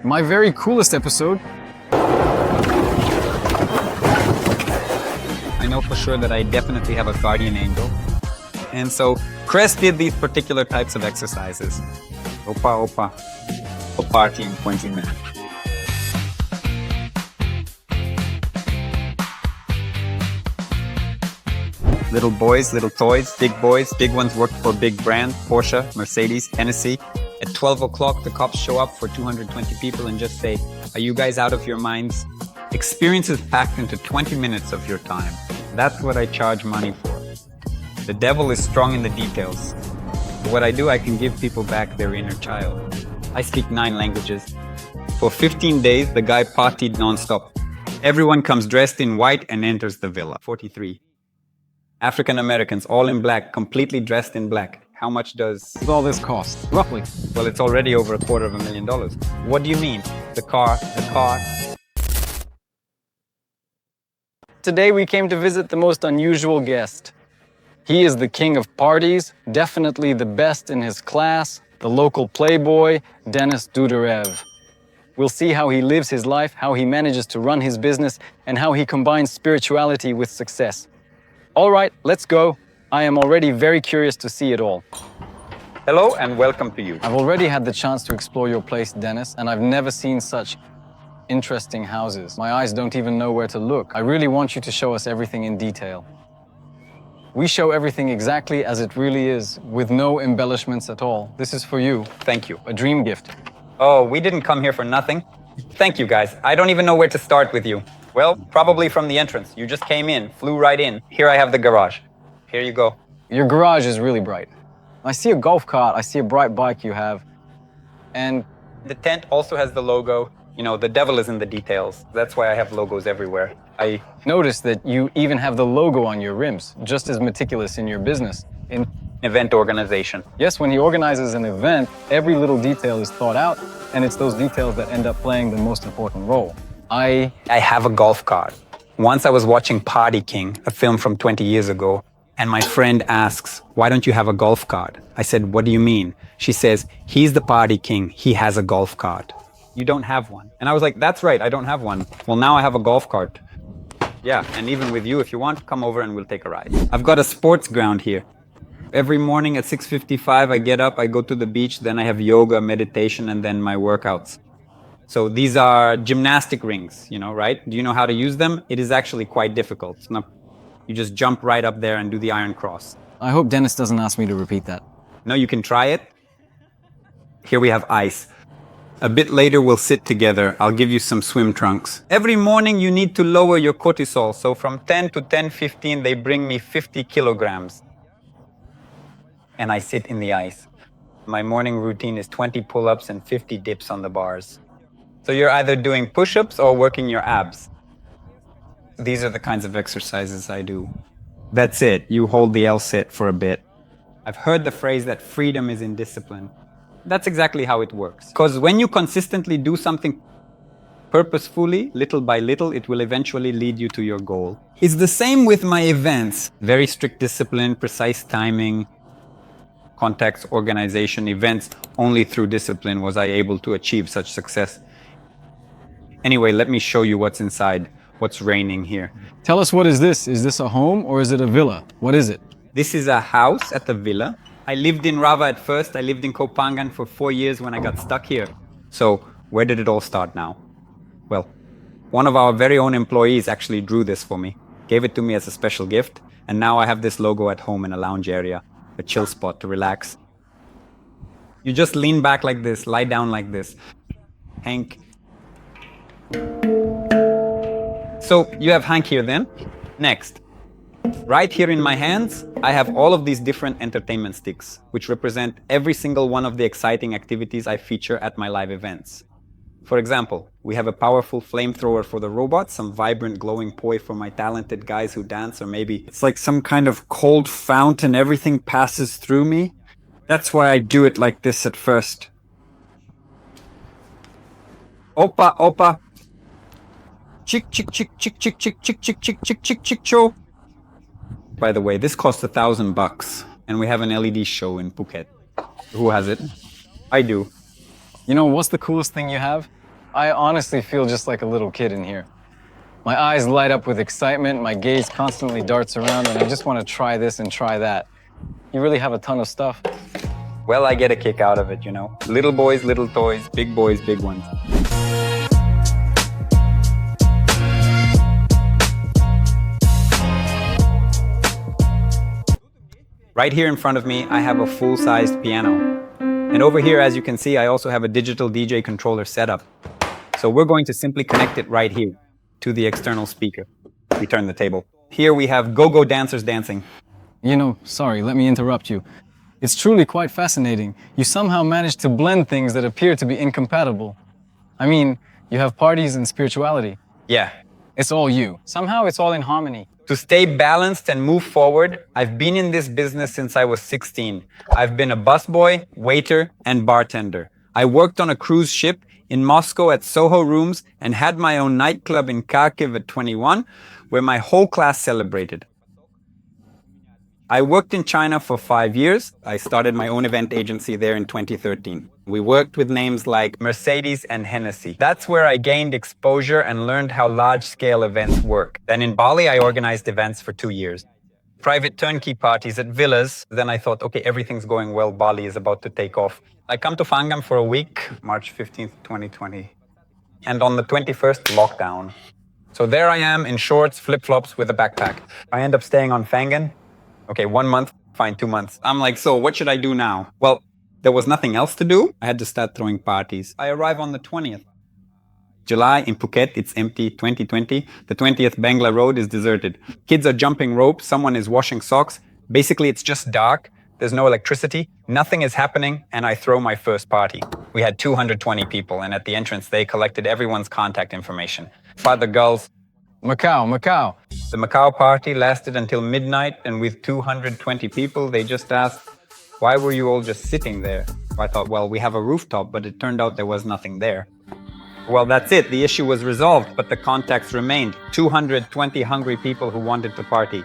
My very coolest episode. I know for sure that I definitely have a guardian angel. And so Chris did these particular types of exercises. Opa, opa. A party in 20 minutes. Little boys, little toys, big boys, big ones work for big brands, Porsche, Mercedes, Hennessy. At 12 o'clock, the cops show up for 220 people and just say, are you guys out of your minds? Experience is packed into 20 minutes of your time. That's what I charge money for. The devil is strong in the details. But what I do, I can give people back their inner child. I speak 9 languages. For 15 days, the guy partied nonstop. Everyone comes dressed in white and enters the villa. 43. African Americans, all in black, completely dressed in black. How much does all this cost, roughly? Well, it's already over $250,000. What do you mean? The car. Today we came to visit the most unusual guest. He is the king of parties, definitely the best in his class, the local playboy, Denis Dudarev. We'll see how he lives his life, how he manages to run his business, and how he combines spirituality with success. All right, let's go. I am already very curious to see it all. Hello and welcome to you. I've already had the chance to explore your place, Denis, and I've never seen such interesting houses. My eyes don't even know where to look. I really want you to show us everything in detail. We show everything exactly as it really is, with no embellishments at all. This is for you. Thank you. A dream gift. Oh, we didn't come here for nothing. Thank you, guys. I don't even know where to start with you. Well, probably from the entrance. You just came in, flew right in. Here I have the garage. Here you go. Your garage is really bright. I see a golf cart, I see a bright bike you have. And the tent also has the logo. You know, the devil is in the details. That's why I have logos everywhere. I noticed that you even have the logo on your rims, just as meticulous in your business. In event organization. Yes, when he organizes an event, every little detail is thought out, and it's those details that end up playing the most important role. I have a golf cart. Once I was watching Party King, a film from 20 years ago, and my friend asks, why don't you have a golf cart? I said, what do you mean? She says, he's the Party King, he has a golf cart. You don't have one. And I was like, that's right, I don't have one. Well, now I have a golf cart. Yeah, and even with you, if you want, come over and we'll take a ride. I've got a sports ground here. Every morning at 6:55, I get up, I go to the beach, then I have yoga, meditation, and then my workouts. So these are gymnastic rings, you know, right? Do you know how to use them? It is actually quite difficult. It's not, you just jump right up there and do the iron cross. I hope Denis doesn't ask me to repeat that. No, you can try it. Here we have ice. A bit later, we'll sit together. I'll give you some swim trunks. Every morning, you need to lower your cortisol. So from 10 to 10:15, they bring me 50 kilograms. And I sit in the ice. My morning routine is 20 pull-ups and 50 dips on the bars. So you're either doing push-ups or working your abs. These are the kinds of exercises I do. That's it. You hold the L-sit for a bit. I've heard the phrase that freedom is in discipline. That's exactly how it works. Because when you consistently do something purposefully, little by little, it will eventually lead you to your goal. It's the same with my events. Very strict discipline, precise timing, context, organization, events. Only through discipline was I able to achieve such success. Anyway, let me show you what's inside, what's reigning here. Tell us, what is this? Is this a home or is it a villa? What is it? This is a house at the villa. I lived in Rava at first. I lived in Koh Phangan for 4 years when I got stuck here. So where did it all start now? Well, one of our very own employees actually drew this for me, gave it to me as a special gift, and now I have this logo at home in a lounge area, a chill spot to relax. You just lean back like this, lie down like this. Hank. So you have Hank here then. Next. Right here in my hands, I have all of these different entertainment sticks, which represent every single one of the exciting activities I feature at my live events. For example, we have a powerful flamethrower for the robots, some vibrant glowing poi for my talented guys who dance, or maybe it's like some kind of cold fountain, everything passes through me. That's why I do it like this at first. Opa, opa. Chick, chick, chick, chick, chick, chick, chick, chick, chick, chick, chick, chick, cho. By the way, this cost $1,000, and we have an LED show in Phuket. Who has it? I do. You know, what's the coolest thing you have? I honestly feel just like a little kid in here. My eyes light up with excitement, my gaze constantly darts around, and I just want to try this and try that. You really have a ton of stuff. Well, I get a kick out of it, you know. Little boys, little toys, big boys, big ones. Right here in front of me, I have a full-sized piano. And over here, as you can see, I also have a digital DJ controller setup. So we're going to simply connect it right here to the external speaker. We turn the table. Here we have go-go dancers dancing. You know, sorry, let me interrupt you. It's truly quite fascinating. You somehow managed to blend things that appear to be incompatible. I mean, you have parties and spirituality. Yeah. It's all you. Somehow it's all in harmony. To stay balanced and move forward, I've been in this business since I was 16. I've been a busboy, waiter, and bartender. I worked on a cruise ship in Moscow at Soho Rooms and had my own nightclub in Kharkiv at 21, where my whole class celebrated. I worked in China for 5 years. I started my own event agency there in 2013. We worked with names like Mercedes and Hennessy. That's where I gained exposure and learned how large-scale events work. Then in Bali, I organized events for 2 years. Private turnkey parties at villas. Then I thought, okay, everything's going well. Bali is about to take off. I come to Fangam for a week, March 15th, 2020. And on the 21st, lockdown. So there I am in shorts, flip-flops with a backpack. I end up staying on Phangan. Okay, 1 month, fine, 2 months. I'm like, so what should I do now? Well, there was nothing else to do. I had to start throwing parties. I arrive on the 20th. July in Phuket, it's empty, 2020. The 20th Bangla Road is deserted. Kids are jumping rope, someone is washing socks. Basically, it's just dark. There's no electricity. Nothing is happening, and I throw my first party. We had 220 people, and at the entrance, they collected everyone's contact information. Father girls. Macau. The Macau party lasted until midnight, and with 220 people, they just asked, why were you all just sitting there? I thought, well, we have a rooftop, but it turned out there was nothing there. Well, that's it. The issue was resolved, but the contacts remained. 220 hungry people who wanted to party.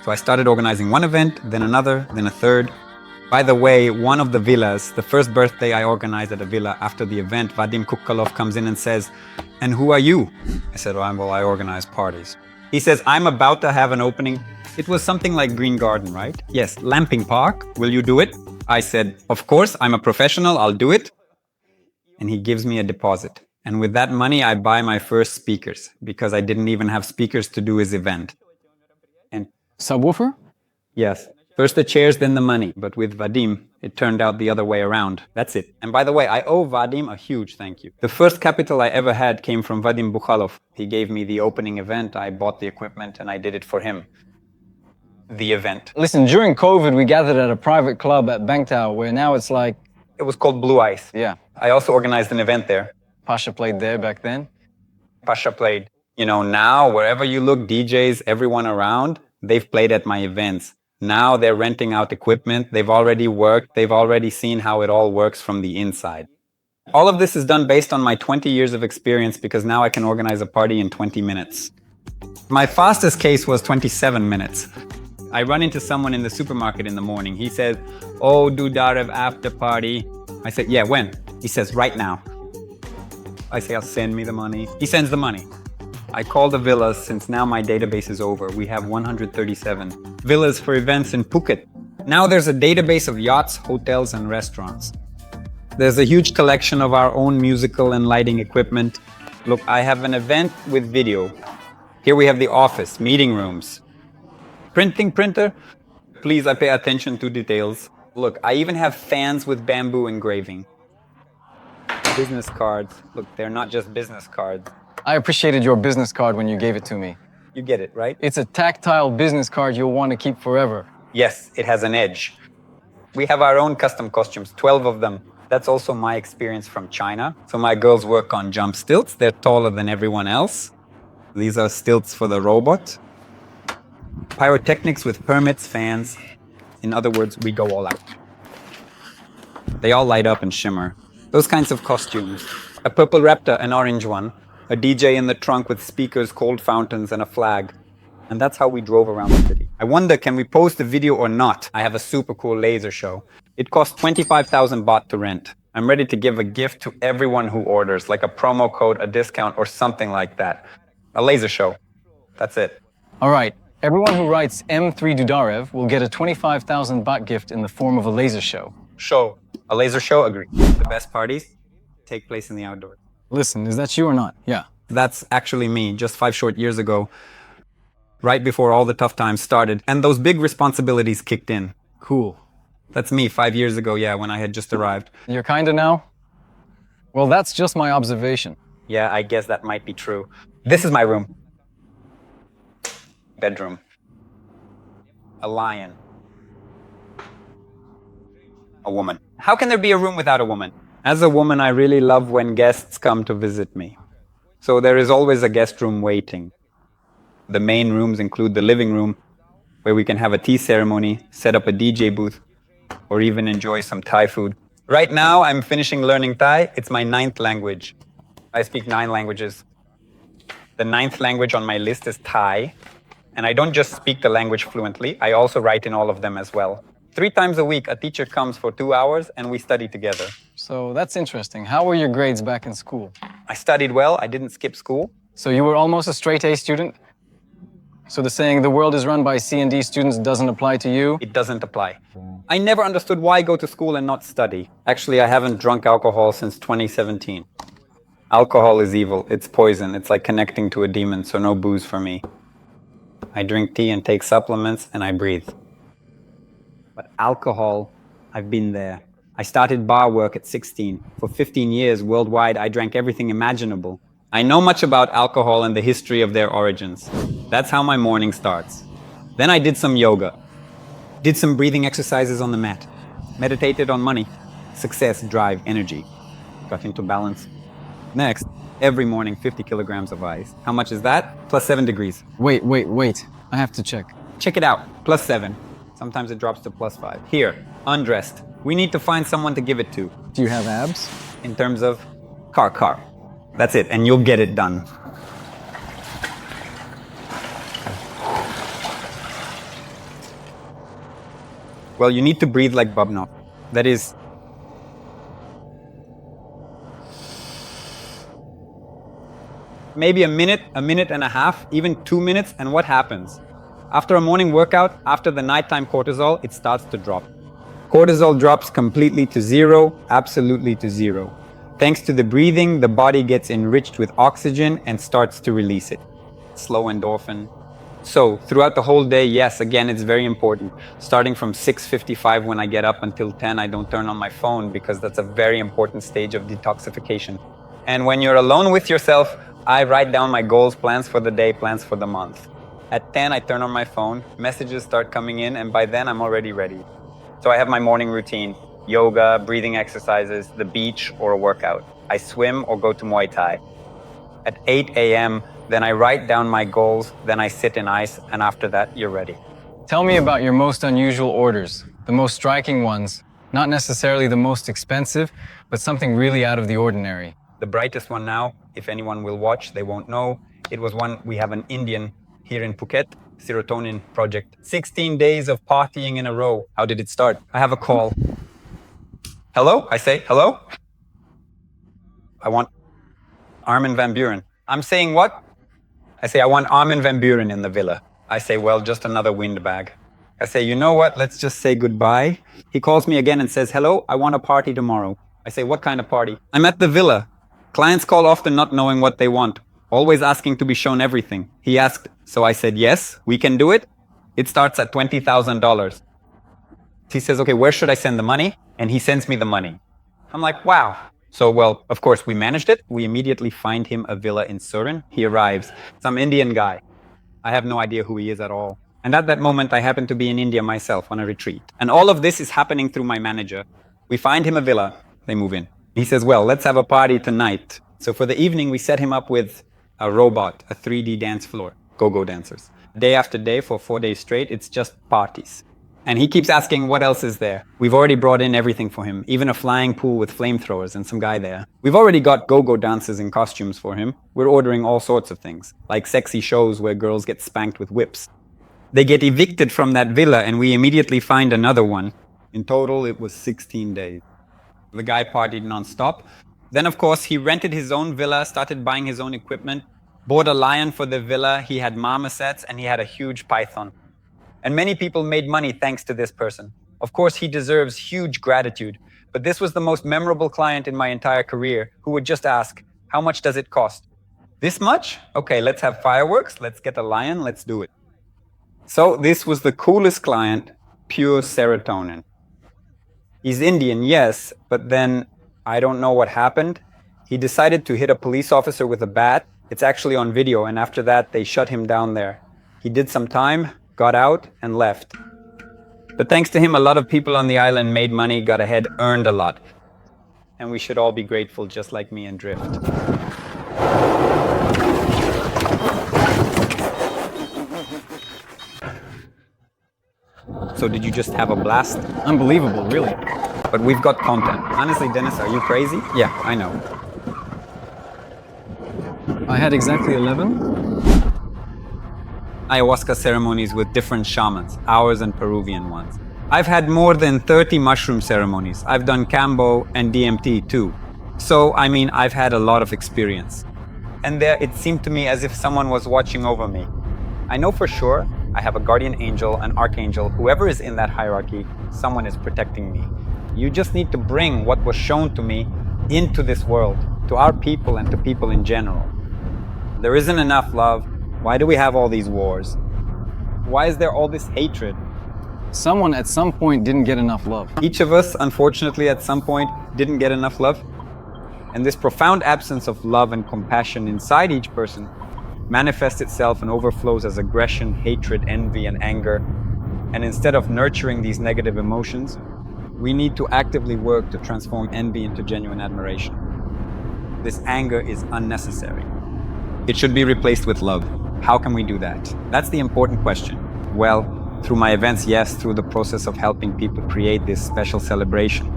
So I started organizing one event, then another, then a third. By the way, one of the villas, the first birthday I organized at a villa, after the event, Vadim Kukalov comes in and says, and who are you? I said, well, I organize parties. He says, I'm about to have an opening. It was something like Green Garden, right? Yes, Lamping Park. Will you do it? I said, of course, I'm a professional, I'll do it. And he gives me a deposit. And with that money, I buy my first speakers, because I didn't even have speakers to do his event. And Subwoofer? yes. First the chairs, then the money. But with Vadim, it turned out the other way around. That's it. And by the way, I owe Vadim a huge thank you. The first capital I ever had came from Vadim Bukhalov. He gave me the opening event, I bought the equipment, and I did it for him. The event. Listen, during COVID, we gathered at a private club at Bangtao, where now it's like... It was called Blue Ice. Yeah. I also organized an event there. Pasha played there back then. Pasha played. You know, now, wherever you look, DJs, everyone around, they've played at my events. Now they're renting out equipment, they've already worked, they've already seen how it all works from the inside. All of this is done based on my 20 years of experience, because now I can organize a party in 20 minutes. My fastest case was 27 minutes. I run into someone in the supermarket in the morning. He says, oh, Dudarev after party. I said, yeah, when? He says, right now. I say, send me the money. He sends the money. I call the villas, since now my database is over. We have 137 villas for events in Phuket. Now there's a database of yachts, hotels, and restaurants. There's a huge collection of our own musical and lighting equipment. Look, I have an event with video. Here we have the office, meeting rooms. Printing printer. Please, I pay attention to details. Look, I even have fans with bamboo engraving. Business cards. Look, they're not just business cards. I appreciated your business card when you gave it to me. You get it, right? It's a tactile business card you'll want to keep forever. Yes, it has an edge. We have our own custom costumes, 12 of them. That's also my experience from China. So my girls work on jump stilts. They're taller than everyone else. These are stilts for the robot. Pyrotechnics with permits, fans. In other words, we go all out. They all light up and shimmer. Those kinds of costumes. A purple raptor, an orange one. A DJ in the trunk with speakers, cold fountains, and a flag. And that's how we drove around the city. I wonder, can we post a video or not? I have a super cool laser show. It costs 25,000 baht to rent. I'm ready to give a gift to everyone who orders, like a promo code, a discount, or something like that. A laser show. That's it. All right, everyone who writes M3 Dudarev will get a 25,000 baht gift in the form of a laser show. Show. A laser show, agree. The best parties take place in the outdoors. Listen, is that you or not? Yeah. That's actually me, just 5 short years ago, right before all the tough times started, and those big responsibilities kicked in. Cool. That's me 5 years ago, yeah, when I had just arrived. You're kinda now? Well, that's just my observation. Yeah, I guess that might be true. This is my room. Bedroom. A lion. A woman. How can there be a room without a woman? As a woman, I really love when guests come to visit me. So there is always a guest room waiting. The main rooms include the living room, where we can have a tea ceremony, set up a DJ booth, or even enjoy some Thai food. Right now, I'm finishing learning Thai. It's my 9th language. I speak 9 languages. The 9th language on my list is Thai. And I don't just speak the language fluently, I also write in all of them as well. 3 times a week, a teacher comes for 2 hours and we study together. So that's interesting. How were your grades back in school? I studied well, I didn't skip school. So you were almost a straight A student? So the saying, the world is run by C and D students doesn't apply to you? It doesn't apply. I never understood why go to school and not study. Actually, I haven't drunk alcohol since 2017. Alcohol is evil, it's poison, it's like connecting to a demon, so no booze for me. I drink tea and take supplements and I breathe. But alcohol, I've been there. I started bar work at 16. For 15 years worldwide, I drank everything imaginable. I know much about alcohol and the history of their origins. That's how my morning starts. Then I did some yoga. Did some breathing exercises on the mat. Meditated on money, success, drive, energy. Got into balance. Next, every morning 50 kilograms of ice. How much is that? Plus 7 degrees. Wait. I have to check. Check it out. Plus 7. Sometimes it drops to plus 5. Here, undressed. We need to find someone to give it to. Do you have abs? In terms of car. That's it, and you'll get it done. Well, you need to breathe like Babnov. That is, maybe a minute and a half, even 2 minutes, and what happens? After a morning workout, after the nighttime cortisol, it starts to drop. Cortisol drops completely to 0, absolutely to 0. Thanks to the breathing, the body gets enriched with oxygen and starts to release it. Slow endorphin. So, throughout the whole day, yes, again, it's very important. Starting from 6:55 when I get up until 10, I don't turn on my phone because that's a very important stage of detoxification. And when you're alone with yourself, I write down my goals, plans for the day, plans for the month. At 10, I turn on my phone, messages start coming in, and by then I'm already ready. So I have my morning routine, yoga, breathing exercises, the beach, or a workout. I swim or go to Muay Thai. At 8 a.m., then I write down my goals, then I sit in ice, and after that, you're ready. Tell me about your most unusual orders, the most striking ones, not necessarily the most expensive, but something really out of the ordinary. The brightest one now, if anyone will watch, they won't know. It was one, we have an Indian here in Phuket, serotonin project. 16 days of partying in a row. How did it start? I have a call. Hello? I say, hello? I want Armin van Buren. I'm saying what? I say, I want Armin van Buren in the villa. I say, well, just another windbag. I say, you know what? Let's just say goodbye. He calls me again and says, hello, I want a party tomorrow. I say, what kind of party? I'm at the villa. Clients call often not knowing what they want, always asking to be shown everything. He asked, so I said, yes, we can do it. It starts at $20,000. He says, okay, where should I send the money? And he sends me the money. I'm like, wow. So, well, of course, we managed it. We immediately find him a villa in Surin. He arrives, some Indian guy. I have no idea who he is at all. And at that moment, I happen to be in India myself on a retreat. And all of this is happening through my manager. We find him a villa. They move in. He says, well, let's have a party tonight. So for the evening, we set him up with a robot, a 3D dance floor, go-go dancers. Day after day for 4 days straight, it's just parties. And he keeps asking, what else is there? We've already brought in everything for him, even a flying pool with flamethrowers and some guy there. We've already got go-go dancers in costumes for him. We're ordering all sorts of things, like sexy shows where girls get spanked with whips. They get evicted from that villa and we immediately find another one. In total, it was 16 days. The guy partied nonstop. Then, of course, he rented his own villa, started buying his own equipment, bought a lion for the villa, he had marmosets, and he had a huge python. And many people made money thanks to this person. Of course, he deserves huge gratitude, but this was the most memorable client in my entire career who would just ask, how much does it cost? This much? Okay, let's have fireworks, let's get a lion, let's do it. So this was the coolest client, pure serotonin. He's Indian, yes, but then I don't know what happened. He decided to hit a police officer with a bat. It's actually on video, and after that, they shut him down there. He did some time, got out, and left. But thanks to him, a lot of people on the island made money, got ahead, earned a lot. And we should all be grateful, just like me and Drift. So did you just have a blast? Unbelievable, really. But we've got content. Honestly, Dennis, are you crazy? Yeah, I know. I had exactly 11. Ayahuasca ceremonies with different shamans, ours and Peruvian ones. I've had more than 30 mushroom ceremonies. I've done Cambo and DMT too. So, I mean, I've had a lot of experience. And there, it seemed to me as if someone was watching over me. I know for sure I have a guardian angel, an archangel, whoever is in that hierarchy, someone is protecting me. You just need to bring what was shown to me into this world, to our people and to people in general. There isn't enough love. Why do we have all these wars? Why is there all this hatred? Someone at some point didn't get enough love. Each of us, unfortunately, at some point didn't get enough love. And this profound absence of love and compassion inside each person manifests itself and overflows as aggression, hatred, envy, and anger. And instead of nurturing these negative emotions, we need to actively work to transform envy into genuine admiration. This anger is unnecessary. It should be replaced with love. How can we do that? That's the important question. Well, through my events, yes, through the process of helping people create this special celebration.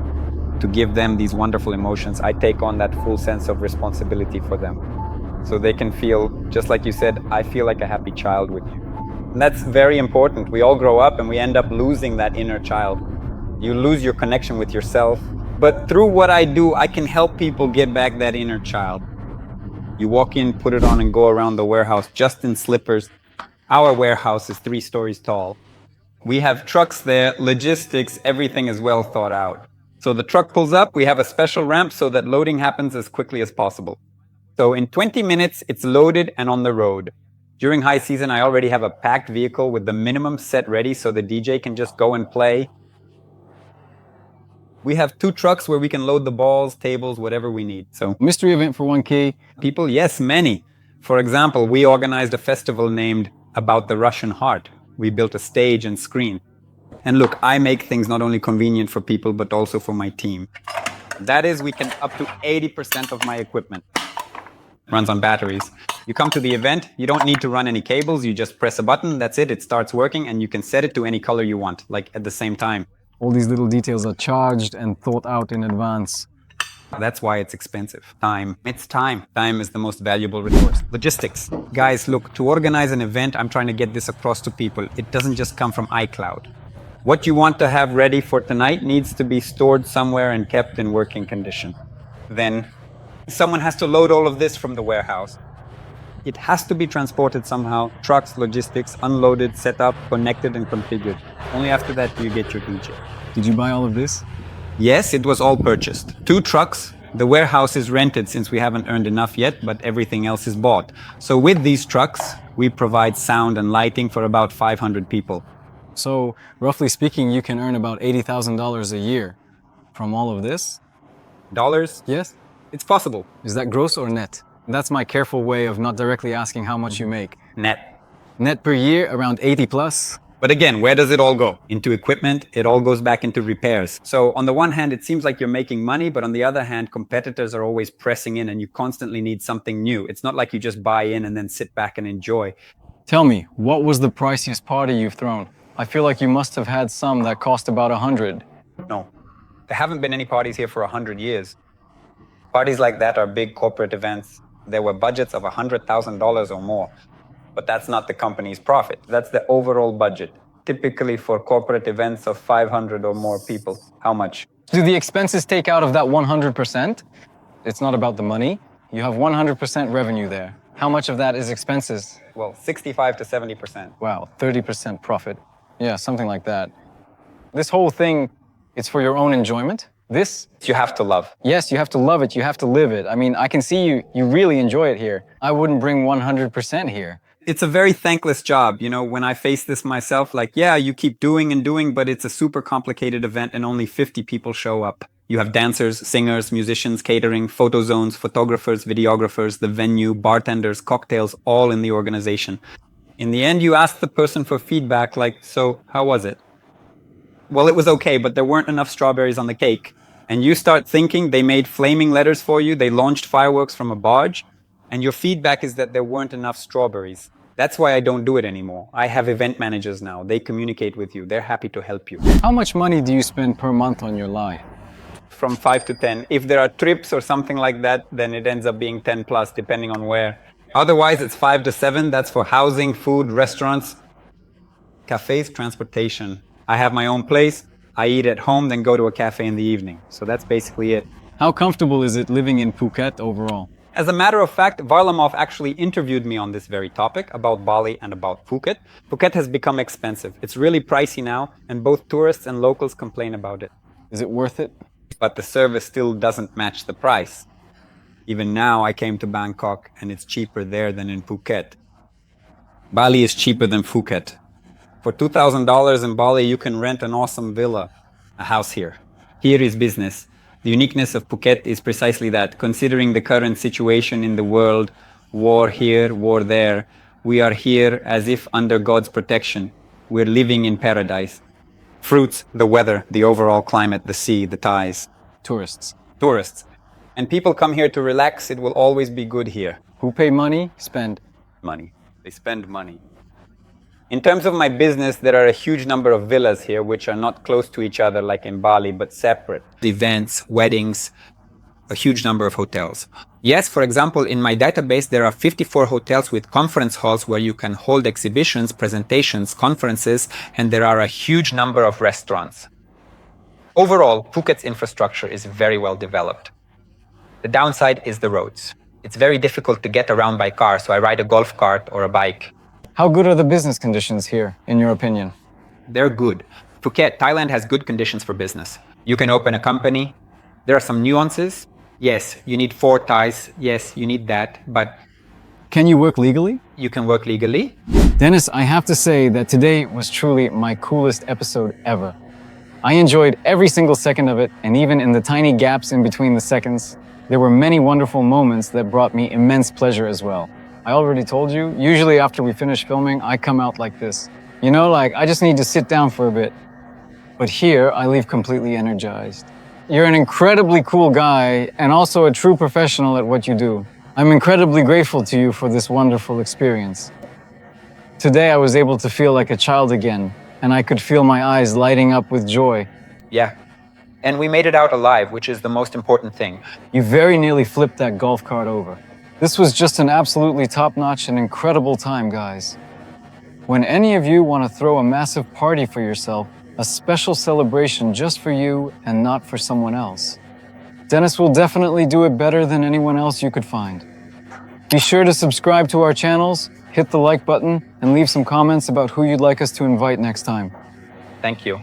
To give them these wonderful emotions, I take on that full sense of responsibility for them. So they can feel, just like you said, I feel like a happy child with you. And that's very important. We all grow up and we end up losing that inner child. You lose your connection with yourself. But through what I do, I can help people get back that inner child. You walk in, put it on, and go around the warehouse just in slippers. Our warehouse is 3 stories tall. We have trucks there, logistics, everything is well thought out. So the truck pulls up, we have a special ramp so that loading happens as quickly as possible. So in 20 minutes, it's loaded and on the road. During high season, I already have a packed vehicle with the minimum set ready so the DJ can just go and play. We have 2 trucks where we can load the balls, tables, whatever we need. So Mystery event for 1K. people, yes, many. For example, we organized a festival named About the Russian Heart. We built a stage and screen. And look, I make things not only convenient for people, but also for my team. That is, we can up to 80% of my equipment runs on batteries. You come to the event, you don't need to run any cables, you just press a button, that's it starts working, and you can set it to any color you want, like at the same time. All these little details are charged and thought out in advance. That's why it's expensive. Time. It's time. Time is the most valuable resource. Logistics. Guys, look, to organize an event, I'm trying to get this across to people. It doesn't just come from iCloud. What you want to have ready for tonight needs to be stored somewhere and kept in working condition. Then someone has to load all of this from the warehouse. It has to be transported somehow. Trucks, logistics, unloaded, set up, connected, and configured. Only after that do you get your DJ. Did you buy all of this? Yes, it was all purchased. 2 trucks. The warehouse is rented since we haven't earned enough yet, but everything else is bought. So with these trucks, we provide sound and lighting for about 500 people. So, roughly speaking, you can earn about $80,000 a year from all of this? Dollars? Yes? It's possible. Is that gross or net? That's my careful way of not directly asking how much you make. Net. Net per year, around 80 plus? But again, where does it all go? Into equipment, it all goes back into repairs. So on the one hand, it seems like you're making money, but on the other hand, competitors are always pressing in and you constantly need something new. It's not like you just buy in and then sit back and enjoy. Tell me, what was the priciest party you've thrown? I feel like you must have had some that cost about 100. No, there haven't been any parties here for 100 years. Parties like that are big corporate events. There were budgets of $100,000 or more. But that's not the company's profit. That's the overall budget. Typically for corporate events of 500 or more people. How much? Do the expenses take out of that 100%? It's not about the money. You have 100% revenue there. How much of that is expenses? Well, 65 to 70%. Wow, 30% profit. Yeah, something like that. This whole thing, it's for your own enjoyment. This, You have to love. yes, you have to love it, you have to live it. I mean, I can see you really enjoy it here. I wouldn't bring 100% here. It's a very thankless job. You know, when I face this myself, like, yeah, you keep doing and doing, but it's a super complicated event and only 50 people show up. You have dancers, singers, musicians, catering, photo zones, photographers, videographers, the venue, bartenders, cocktails, all in the organization. In the end, you ask the person for feedback, like, so how was it? Well, it was okay, but there weren't enough strawberries on the cake. And you start thinking they made flaming letters for you, they launched fireworks from a barge, and your feedback is that there weren't enough strawberries. That's why I don't do it anymore. I have event managers now. They communicate with you. They're happy to help you. How much money do you spend per month on your life? From 5 to 10. If there are trips or something like that, then it ends up being 10 plus, depending on where. Otherwise, it's 5 to 7. That's for housing, food, restaurants, cafes, transportation. I have my own place. I eat at home, then go to a cafe in the evening. So that's basically it. How comfortable is it living in Phuket overall? As a matter of fact, Varlamov actually interviewed me on this very topic about Bali and about Phuket. Phuket has become expensive. It's really pricey now, and both tourists and locals complain about it. Is it worth it? But the service still doesn't match the price. Even now, I came to Bangkok, and it's cheaper there than in Phuket. Bali is cheaper than Phuket. For $2,000 in Bali, you can rent an awesome villa, a house here. Here is business. The uniqueness of Phuket is precisely that. Considering the current situation in the world, war here, war there, we are here as if under God's protection. We're living in paradise. Fruits, the weather, the overall climate, the sea, the ties. Tourists. Tourists. And people come here to relax. It will always be good here. Who pay money, spend. Money. They spend money. In terms of my business, there are a huge number of villas here which are not close to each other like in Bali, but separate. Events, weddings, a huge number of hotels. Yes, for example, in my database, there are 54 hotels with conference halls where you can hold exhibitions, presentations, conferences, and there are a huge number of restaurants. Overall, Phuket's infrastructure is very well developed. The downside is the roads. It's very difficult to get around by car, so I ride a golf cart or a bike. How good are the business conditions here, in your opinion? They're good. Phuket, Thailand has good conditions for business. You can open a company. There are some nuances. Yes, you need 4 ties. Yes, you need that, but Can you work legally? you can work legally. Dennis, I have to say that today was truly my coolest episode ever. I enjoyed every single second of it, and even in the tiny gaps in between the seconds, there were many wonderful moments that brought me immense pleasure as well. I already told you, usually after we finish filming, I come out like this. You know, like, I just need to sit down for a bit. But here, I leave completely energized. You're an incredibly cool guy, and also a true professional at what you do. I'm incredibly grateful to you for this wonderful experience. Today, I was able to feel like a child again, and I could feel my eyes lighting up with joy. Yeah. And we made it out alive, which is the most important thing. You very nearly flipped that golf cart over. This was just an absolutely top-notch and incredible time, guys. When any of you want to throw a massive party for yourself, a special celebration just for you and not for someone else, Dennis will definitely do it better than anyone else you could find. Be sure to subscribe to our channels, hit the like button, and leave some comments about who you'd like us to invite next time. Thank you.